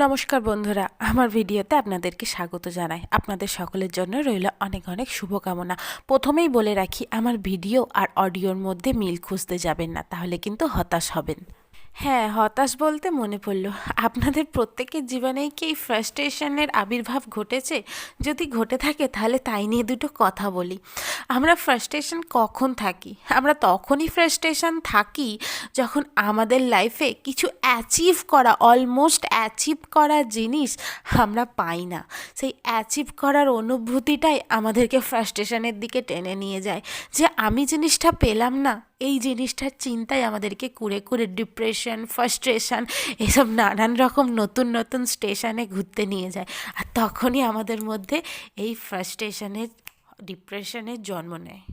নমস্কার বন্ধুরা, আমার ভিডিওতে আপনাদেরকে স্বাগত জানাই। আপনাদের সকলের জন্য রইল অনেক অনেক শুভকামনা। প্রথমেই বলে রাখি, আমার ভিডিও আর অডিওর মধ্যে মিল খুঁজতে যাবেন না, তাহলে কিন্তু হতাশ হবেন। হ্যাঁ, হতাশ বলতে মনে পড়ল, আপনাদের প্রত্যেকের জীবনেই কি এই ফ্রাস্ট্রেশনের আবির্ভাব ঘটেছে? যদি ঘটে থাকে তাহলে তাই নিয়ে দুটো কথা বলি। আমরা ফ্রাস্ট্রেশন কখন থাকি? আমরা তখনই ফ্রাস্ট্রেশন থাকি যখন আমাদের লাইফে কিছু অ্যাচিভ করা, অলমোস্ট অ্যাচিভ করা জিনিস আমরা পাই না। সেই অ্যাচিভ করার অনুভূতিটাই আমাদেরকে ফ্রাস্ট্রেশনের দিকে টেনে নিয়ে যায়। যে আমি জিনিসটা পেলাম না, এই জিনিসটার চিন্তায় আমাদেরকে কুরে কুরে ডিপ্রেশন, ফ্রাস্ট্রেশন এসব নানান রকম নতুন নতুন স্টেশনে ঘুরতে নিয়ে যায়। আর তখনই আমাদের মধ্যে এই ফ্রাস্ট্রেশনের, ডিপ্রেশনের জন্ম নেয়।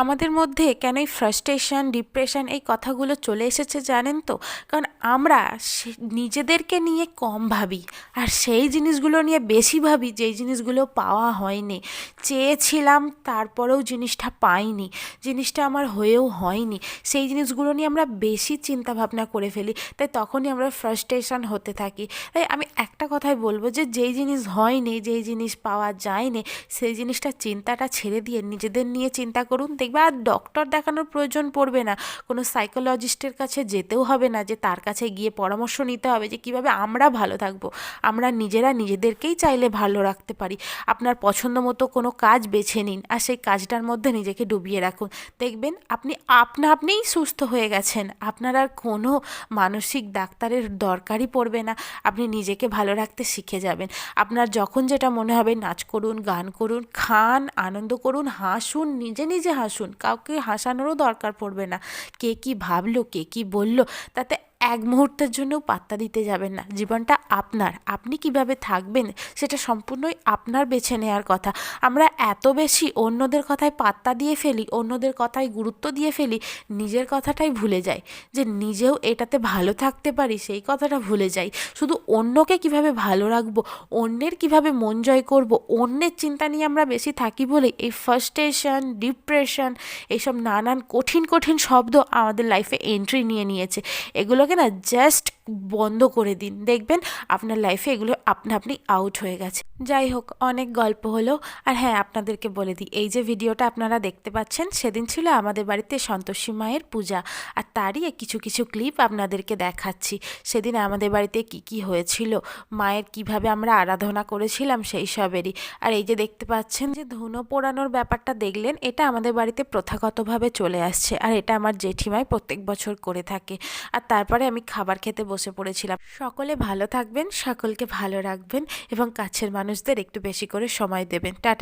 আমাদের মধ্যে কেন এই ফ্রাস্ট্রেশন, ডিপ্রেশন এই কথাগুলো চলে এসেছে জানেন তো? কারণ আমরা নিজেদেরকে নিয়ে কম ভাবি, আর সেই জিনিসগুলো নিয়ে বেশি ভাবি যেই জিনিসগুলো পাওয়া হয়নি। চেয়েছিলাম তারপরেও জিনিসটা পাইনি, জিনিসটা আমার হয়েও হয়নি, সেই জিনিসগুলো নিয়ে আমরা বেশি চিন্তা ভাবনা করে ফেলি। তাই তখনই আমরা ফ্রাস্ট্রেশন হতে থাকি। তাই আমি একটা কথাই বলবো, যে যেই জিনিস হয়নি, যেই জিনিস পাওয়া যায়নি, সেই জিনিসটা চিন্তাটা ছেড়ে দিয়ে নিজেদের নিয়ে চিন্তা করুন। দেখবে আর ডক্টর দেখানোর প্রয়োজন পড়বে না, কোনো সাইকোলজিস্টের কাছে যেতেও হবে না, যে তার কাছে গিয়ে পরামর্শ নিতে হবে যে কীভাবে আমরা ভালো থাকবো। আমরা নিজেরা নিজেদেরকেই চাইলে ভালো রাখতে পারি। আপনার পছন্দ মতো কোনো কাজ বেছে নিন, আর সেই কাজটার মধ্যে নিজেকে ডুবিয়ে রাখুন। দেখবেন আপনি আপনিই সুস্থ হয়ে গেছেন। আপনার আর কোনো মানসিক ডাক্তারের দরকারই পড়বে না। আপনি নিজেকে ভালো রাখতে শিখে যাবেন। আপনার যখন যেটা মনে হবে, নাচ করুন, গান করুন, খান, আনন্দ করুন, হাসুন, নিজে নিজে হাসুন, কাউকে হাসানোরও দরকার পড়বে না। কে কী ভাবলো, কে কী বললো, তাতে এক মুহূর্তের জন্যও পাত্তা দিতে যাবেন না। জীবনটা আপনার, আপনি কিভাবে থাকবেন সেটা সম্পূর্ণই আপনার বেছে নেওয়ার কথা। আমরা এত বেশি অন্যদের কথায় পাত্তা দিয়ে ফেলি, অন্যদের কথায় গুরুত্ব দিয়ে ফেলি, নিজের কথাটাই ভুলে যাই। যে নিজেও এটাতে ভালো থাকতে পারি সেই কথাটা ভুলে যাই। শুধু অন্যকে কিভাবে ভালো রাখবো, অন্যের কিভাবে মন জয় করব, অন্যের চিন্তা নিয়ে আমরা বেশি থাকি বলেই এই ফ্রাস্ট্রেশন, ডিপ্রেশন এইসব নানান কঠিন কঠিন শব্দ আমাদের লাইফে এন্ট্রি নিয়ে নিয়েছে। এগুলোকে না জাস্ট বন্ধ করে দিন, দেখবেন আপনার লাইফে এগুলো আপনি আউট হয়ে গেছে। যাই হোক, অনেক গল্প হলো। আর হ্যাঁ, আপনাদেরকে বলে দিই, এই যে ভিডিওটা আপনারা দেখতে পাচ্ছেন, সেদিন ছিল আমাদের বাড়িতে সন্তোষী মায়ের পূজা, আর তারই কিছু কিছু ক্লিপ আপনাদেরকে দেখাচ্ছি। সেদিন আমাদের বাড়িতে কি কি হয়েছিল, মায়ের কিভাবে আমরা আরাধনা করেছিলাম, সেই সবেরই। আর এই যে দেখতে পাচ্ছেন যে ধুনো পোড়ানোর ব্যাপারটা দেখলেন, এটা আমাদের বাড়িতে প্রথাগতভাবে চলে আসছে, আর এটা আমার জেঠিমাই প্রত্যেক বছর করে থাকে। আর তারপরে আমি খাবার খেতে বসে পড়েছিলাম। সকলে ভালো থাকবেন, সকলকে ভালো রাখবেন, এবং কাছের মানুষদের একটু বেশি করে সময় দেবেন। টাটা।